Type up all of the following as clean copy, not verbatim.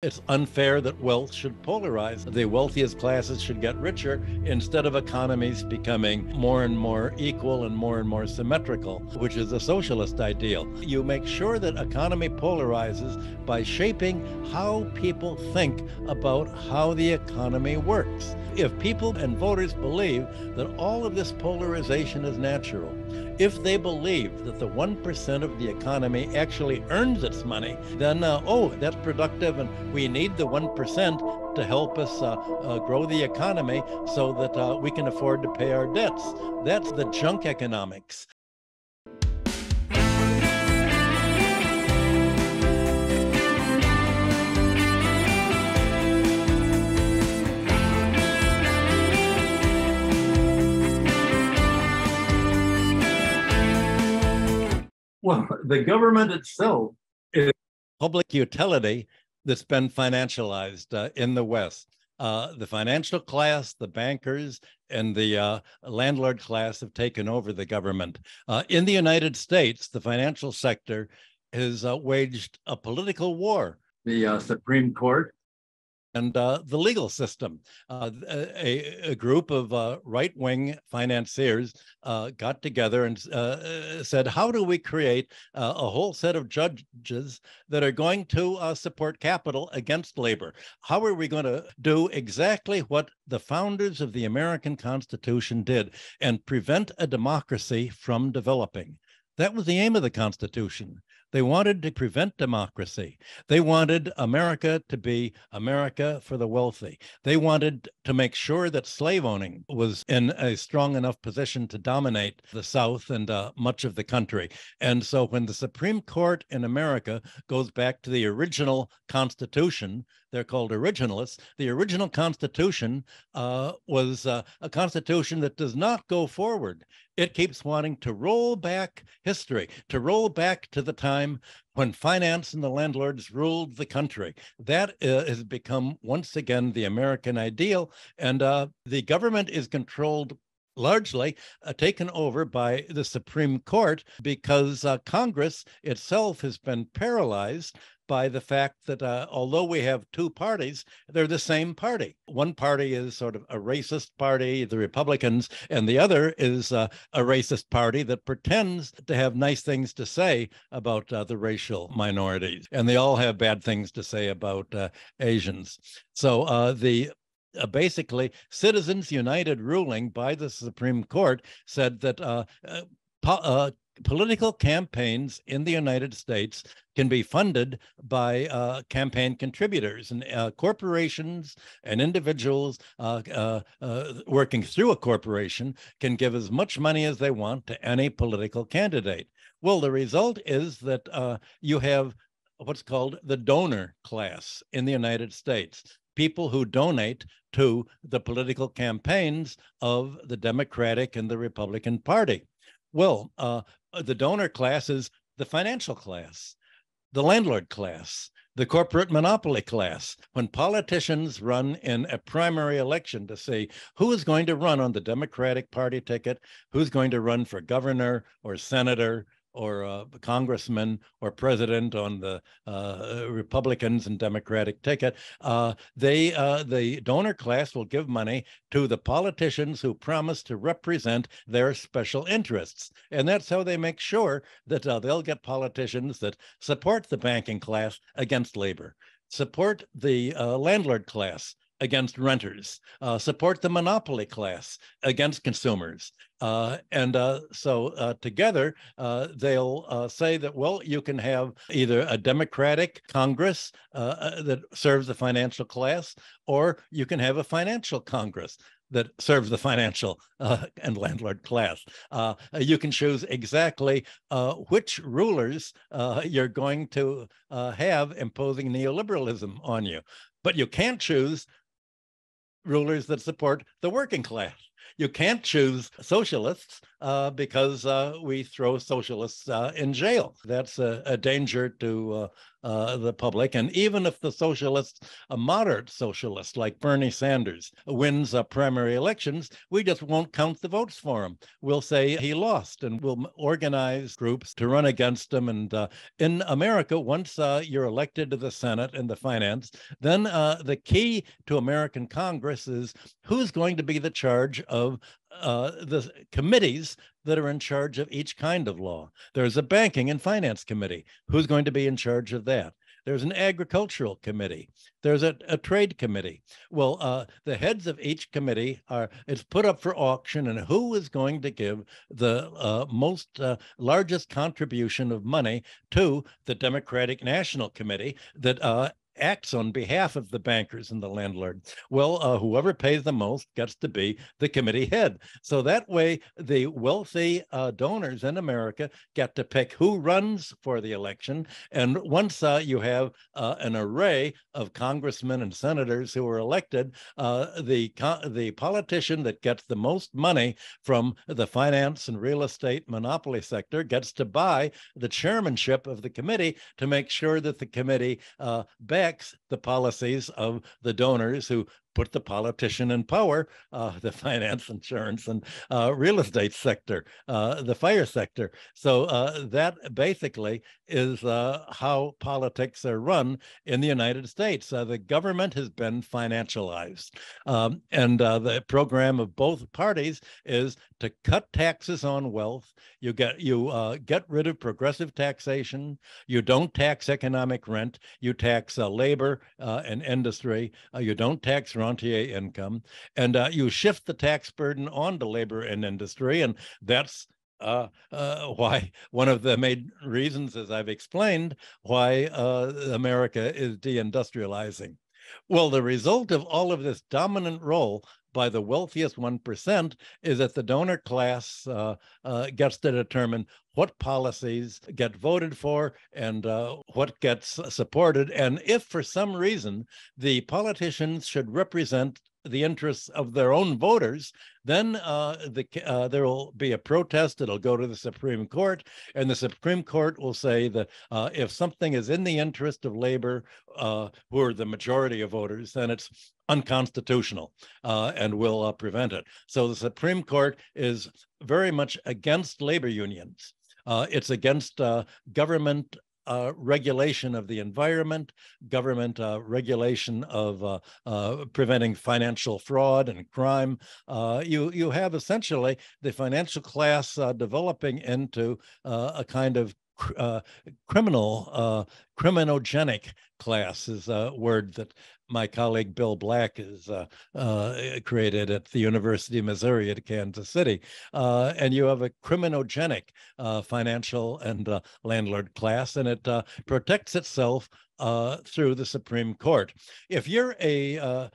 It's unfair that wealth should polarize. The wealthiest classes should get richer instead of economies becoming more and more equal and more symmetrical, which is a socialist ideal. You make sure that economy polarizes by shaping how people think about how the economy works. If people and voters believe that all of this polarization is natural, if they believe that the 1% of the economy actually earns its money, then, that's productive, and we need the 1% to help us grow the economy so that we can afford to pay our debts. That's the junk economics. Well, the government itself is public utility that's been financialized in the West. The financial class, the bankers, and the landlord class have taken over the government. In the United States, the financial sector has waged a political war. The Supreme Court and the legal system. A group of right-wing financiers got together and said, how do we create a whole set of judges that are going to support capital against labor? How are we going to do exactly what the founders of the American Constitution did and prevent a democracy from developing? That was the aim of the Constitution. They wanted to prevent democracy. They wanted America to be America for the wealthy. They wanted to make sure that slave owning was in a strong enough position to dominate the South and much of the country. And so when the Supreme Court in America goes back to the original Constitution, they're called originalists. The original Constitution was a Constitution that does not go forward. It keeps wanting to roll back history, to roll back to the time when finance and the landlords ruled the country. That has become once again the American ideal, and the government is controlled largely taken over by the Supreme Court because Congress itself has been paralyzed by the fact that although we have two parties, they're the same party. One party is sort of a racist party, the Republicans, and the other is a racist party that pretends to have nice things to say about the racial minorities. And they all have bad things to say about Asians. So basically, Citizens United ruling by the Supreme Court said that political campaigns in the United States can be funded by campaign contributors, and corporations and individuals working through a corporation can give as much money as they want to any political candidate. Well, the result is that you have what's called the donor class in the United States. People who donate to the political campaigns of the Democratic and the Republican Party. Well, the donor class is the financial class, the landlord class, the corporate monopoly class. When politicians run in a primary election to see who is going to run on the Democratic Party ticket, who's going to run for governor or senator or congressman or president on the Republicans and Democratic ticket, the donor class will give money to the politicians who promise to represent their special interests. And that's how they make sure that they'll get politicians that support the banking class against labor, support the landlord class against renters, support the monopoly class against consumers. So together, they'll say that, well, you can have either a Democratic Congress that serves the financial class, or you can have a financial Congress that serves the financial and landlord class. You can choose exactly which rulers you're going to have imposing neoliberalism on you. But you can't choose rulers that support the working class. You can't choose socialists because we throw socialists in jail. That's a danger to the public. And even if the socialist, a moderate socialist like Bernie Sanders, wins primary elections, we just won't count the votes for him. We'll say he lost, and we'll organize groups to run against him. And in America, once you're elected to the Senate and the finance, then the key to American Congress is who's going to be the charge of the committees that are in charge of each kind of law. There's a banking and finance committee. Who's going to be in charge of that? There's an agricultural committee. There's a trade committee. Well, the heads of each committee it's put up for auction, and who is going to give the largest contribution of money to the Democratic National Committee that acts on behalf of the bankers and the landlord. Well, whoever pays the most gets to be the committee head. So that way, the wealthy donors in America get to pick who runs for the election. And once you have an array of congressmen and senators who are elected, the politician that gets the most money from the finance and real estate monopoly sector gets to buy the chairmanship of the committee to make sure that the committee backs the policies of the donors who put the politician in power, the finance, insurance, and real estate sector, the fire sector. So that basically is how politics are run in the United States. The government has been financialized. And the program of both parties is to cut taxes on wealth. You get rid of progressive taxation. You don't tax economic rent. You tax labor and industry. You don't tax rentier income, and you shift the tax burden onto labor and industry, and that's why one of the main reasons, as I've explained, why America is deindustrializing. Well, the result of all of this dominant role by the wealthiest 1% is that the donor class gets to determine what policies get voted for and what gets supported. And if for some reason the politicians should represent the interests of their own voters, then there will be a protest. It'll go to the Supreme Court, and the Supreme Court will say that if something is in the interest of labor, who are the majority of voters, then it's unconstitutional and will prevent it. So the Supreme Court is very much against labor unions. It's against government regulation of the environment, government regulation of preventing financial fraud and crime. You have essentially the financial class developing into a kind of criminogenic class is a word that my colleague Bill Black has created at the University of Missouri at Kansas City. And you have a criminogenic financial and landlord class, and it protects itself through the Supreme Court. If you're a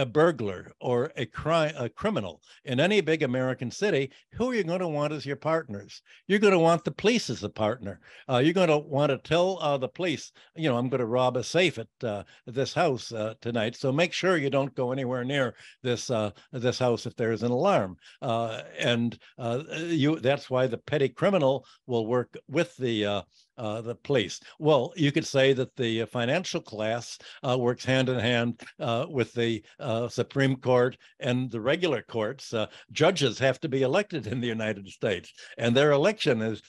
burglar or a criminal in any big American city, who are you going to want as your partners? You're going to want the police as a partner. You're going to want to tell the police, I'm going to rob a safe at this house tonight, so make sure you don't go anywhere near this house if there's an alarm. And that's why the petty criminal will work with the police. Well, you could say that the financial class works hand in hand with the Supreme Court and the regular courts. Judges have to be elected in the United States, and their election is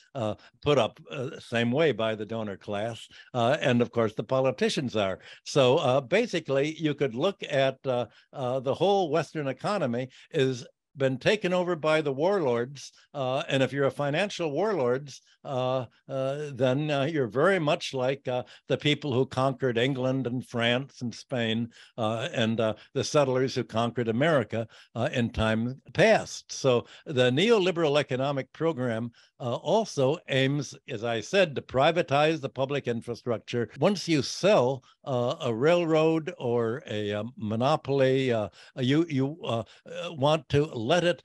put up same way by the donor class, and of course the politicians are. So basically, you could look at the whole Western economy is been taken over by the warlords, and if you're a financial warlords, then you're very much like the people who conquered England and France and Spain, and the settlers who conquered America in time past. So the neoliberal economic program also aims, as I said, to privatize the public infrastructure. Once you sell a railroad or a monopoly, you want to let it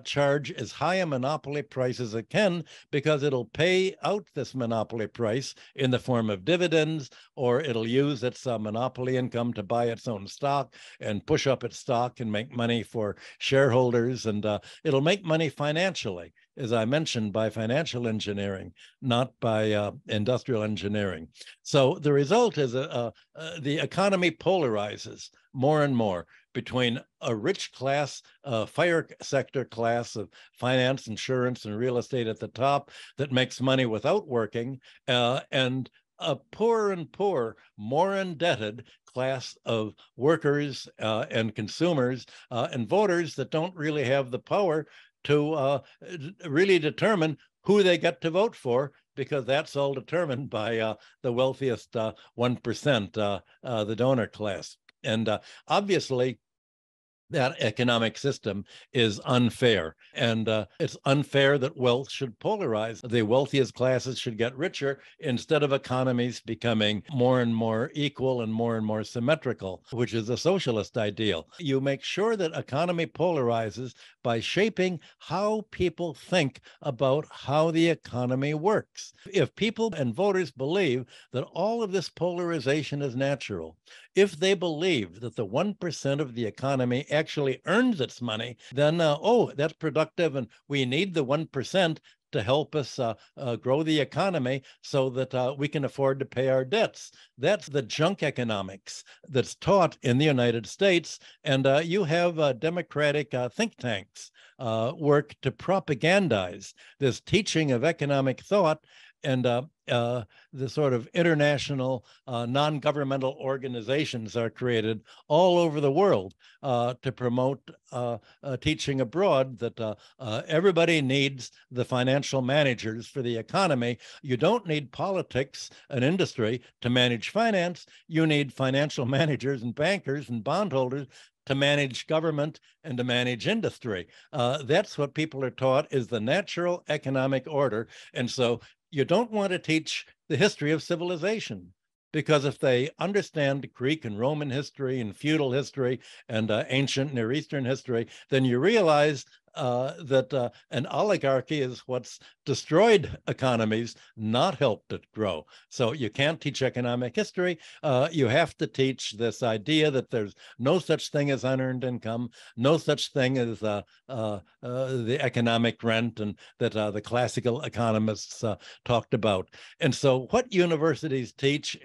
charge as high a monopoly price as it can, because it'll pay out this monopoly price in the form of dividends, or it'll use its monopoly income to buy its own stock and push up its stock and make money for shareholders. And it'll make money financially, as I mentioned, by financial engineering, not by industrial engineering. So the result is the economy polarizes more and more between a rich class, fire sector class of finance, insurance, and real estate at the top that makes money without working, and a poorer and poorer, more indebted class of workers and consumers and voters that don't really have the power to really determine who they get to vote for, because that's all determined by the wealthiest 1%, the donor class. And obviously, that economic system is unfair. And it's unfair that wealth should polarize. The wealthiest classes should get richer instead of economies becoming more and more equal and more symmetrical, which is a socialist ideal. You make sure that economy polarizes by shaping how people think about how the economy works. If people and voters believe that all of this polarization is natural, if they believe that the 1% of the economy actually earns its money, then, oh, that's productive, and we need the 1% to help us grow the economy so that we can afford to pay our debts. That's the junk economics that's taught in the United States. And you have democratic think tanks work to propagandize this teaching of economic thought. And the sort of international non-governmental organizations are created all over the world to promote teaching abroad that everybody needs the financial managers for the economy. You don't need politics and industry to manage finance. You need financial managers and bankers and bondholders to manage government and to manage industry. That's what people are taught is the natural economic order. And so you don't want to teach the history of civilization, because if they understand Greek and Roman history and feudal history and ancient Near Eastern history, then you realize that an oligarchy is what's destroyed economies, not helped it grow. So you can't teach economic history. You have to teach this idea that there's no such thing as unearned income, no such thing as the economic rent, and that the classical economists talked about. And so what universities teach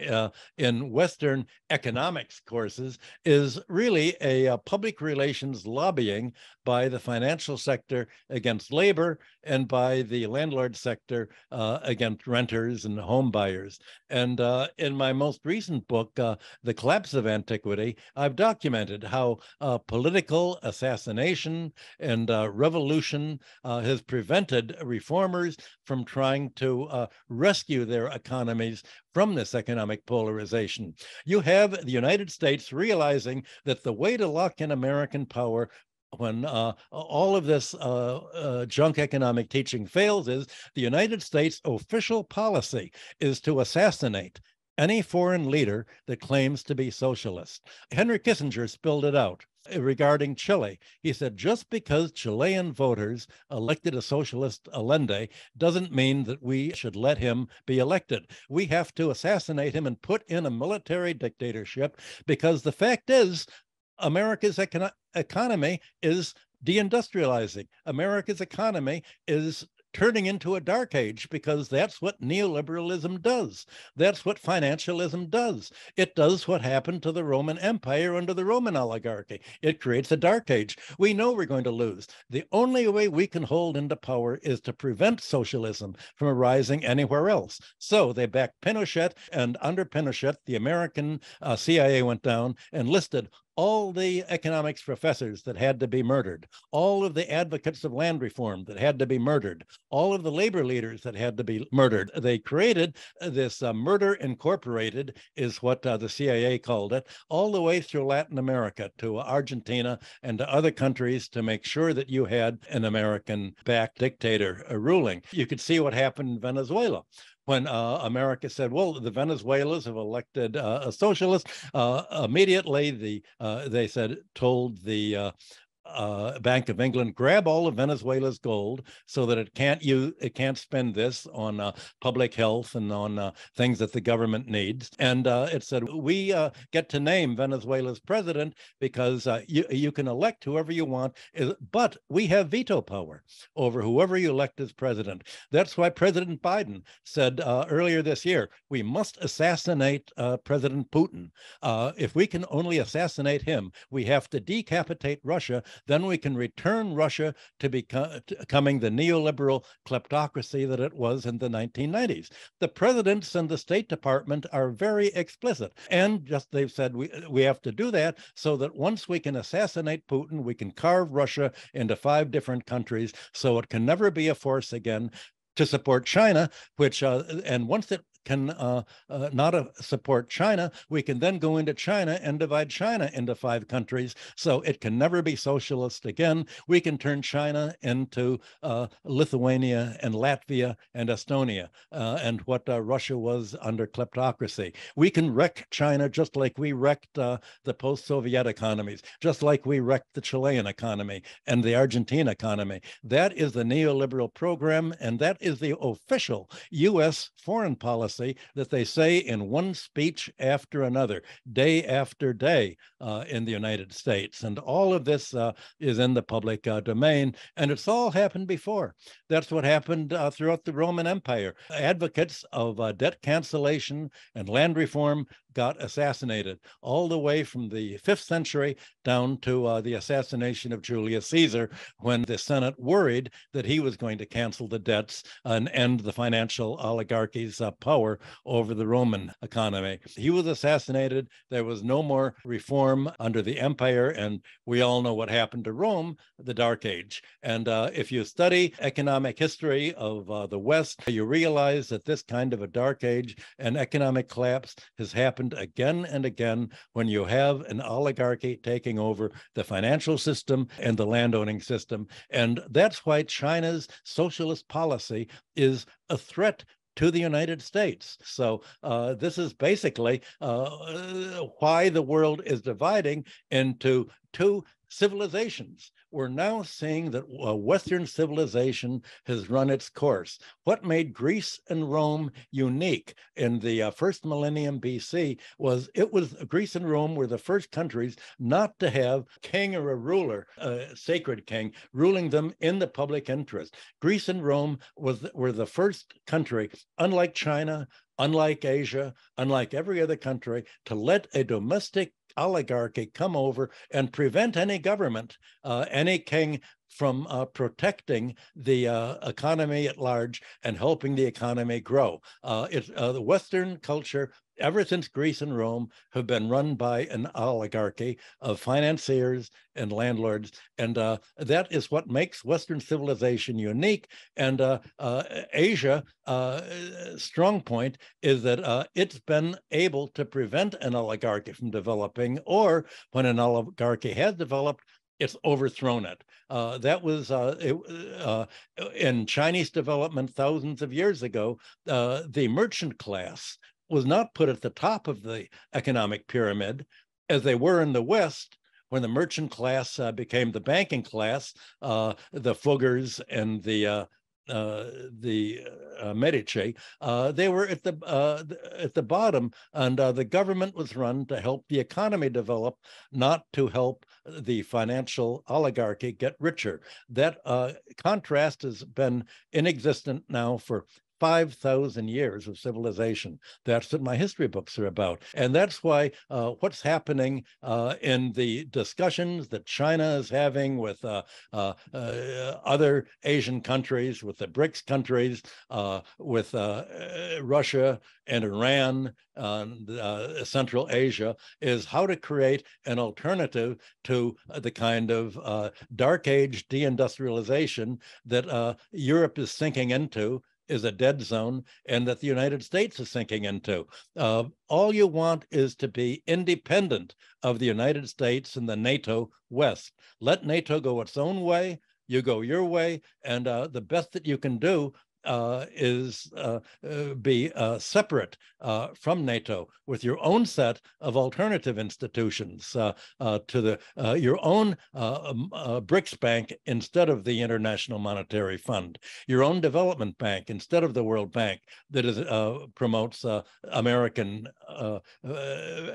in Western economics courses is really a public relations lobbying by the financial sector against labor and by the landlord sector against renters and home buyers. And in my most recent book, The Collapse of Antiquity, I've documented how political assassination and revolution has prevented reformers from trying to rescue their economies from this economic polarization. You have the United States realizing that the way to lock in American power when all of this junk economic teaching fails is the United States official policy is to assassinate any foreign leader that claims to be socialist. Henry Kissinger spelled it out regarding Chile. He said, just because Chilean voters elected a socialist Allende doesn't mean that we should let him be elected. We have to assassinate him and put in a military dictatorship, because the fact is, America's economy is deindustrializing. America's economy is turning into a dark age, because that's what neoliberalism does. That's what financialism does. It does what happened to the Roman Empire under the Roman oligarchy. It creates a dark age. We know we're going to lose. The only way we can hold into power is to prevent socialism from arising anywhere else. So they backed Pinochet, and under Pinochet, the American CIA went down and listed all the economics professors that had to be murdered, all of the advocates of land reform that had to be murdered, all of the labor leaders that had to be murdered. They created this Murder Incorporated, is what the CIA called it, all the way through Latin America to Argentina and to other countries to make sure that you had an American-backed dictator ruling. You could see what happened in Venezuela. When America said, well, the Venezuelans have elected a socialist, immediately they told the Bank of England grab all of Venezuela's gold so that it can't spend this on public health and on things that the government needs. And it said, we get to name Venezuela's president because you can elect whoever you want, but we have veto power over whoever you elect as president. That's why President Biden said earlier this year, we must assassinate President Putin. If we can only assassinate him, we have to decapitate Russia. Then we can return Russia to becoming the neoliberal kleptocracy that it was in the 1990s. The presidents and the State Department are very explicit. And just they've said we have to do that so that once we can assassinate Putin, we can carve Russia into 5 different countries so it can never be a force again to support China, which, and once it can not support China, we can then go into China and divide China into 5 countries, so it can never be socialist again. We can turn China into Lithuania and Latvia and Estonia, and what Russia was under kleptocracy. We can wreck China just like we wrecked the post-Soviet economies, just like we wrecked the Chilean economy and the Argentine economy. That is the neoliberal program, and that is the official U.S. foreign policy that they say in one speech after another, day after day in the United States. And all of this is in the public domain, and it's all happened before. That's what happened throughout the Roman Empire. Advocates of debt cancellation and land reform got assassinated all the way from the 5th century down to the assassination of Julius Caesar, when the Senate worried that he was going to cancel the debts and end the financial oligarchy's power over the Roman economy. He was assassinated. There was no more reform under the empire, and we all know what happened to Rome, the Dark Age. And if you study economic history of the West, you realize that this kind of a Dark Age and economic collapse has happened again and again when you have an oligarchy taking over the financial system and the landowning system. And that's why China's socialist policy is a threat to the United States. So this is basically why the world is dividing into 2 civilizations. We're now seeing that Western civilization has run its course. What made Greece and Rome unique in the first millennium BC was Greece and Rome were the first countries not to have a king or a ruler, a sacred king, ruling them in the public interest. Greece and Rome were the first country, unlike China, unlike Asia, unlike every other country, to let a domestic oligarchy come over and prevent any government, any king, from protecting the economy at large and helping the economy grow. The Western culture, ever since Greece and Rome, have been run by an oligarchy of financiers and landlords, and that is what makes Western civilization unique. And Asia, strong point is that it's been able to prevent an oligarchy from developing, or when an oligarchy has developed, it's overthrown it. That was in Chinese development thousands of years ago. The merchant class was not put at the top of the economic pyramid as they were in the West. When the merchant class became the banking class, the Fuggers and the Medici, they were at the bottom, and the government was run to help the economy develop, not to help the financial oligarchy get richer. That contrast has been in existence now for 5,000 years of civilization. That's what my history books are about. And that's why what's happening in the discussions that China is having with other Asian countries, with the BRICS countries, with Russia and Iran, Central Asia, is how to create an alternative to the kind of dark age deindustrialization that Europe is sinking into, is a dead zone, and that the United States is sinking into. All you want is to be independent of the United States and the NATO West. Let NATO go its own way, you go your way, and the best that you can do be separate from NATO with your own set of alternative institutions to your own BRICS Bank instead of the International Monetary Fund, your own development bank instead of the World Bank that promotes American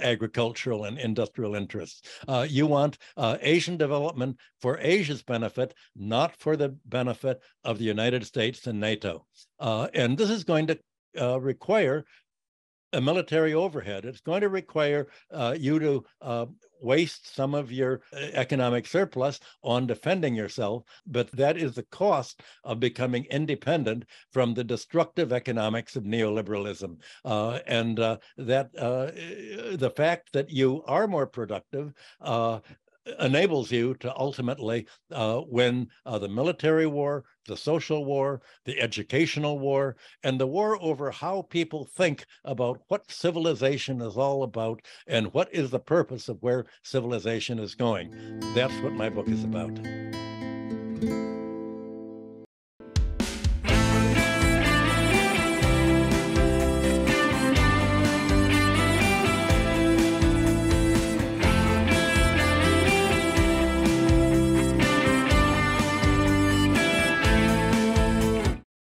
agricultural and industrial interests. You want Asian development for Asia's benefit, not for the benefit of the United States and NATO. And this is going to require a military overhead. It's going to require you to waste some of your economic surplus on defending yourself, but that is the cost of becoming independent from the destructive economics of neoliberalism. And the fact that you are more productive enables you to ultimately win the military war, the social war, the educational war, and the war over how people think about what civilization is all about and what is the purpose of where civilization is going. That's what my book is about.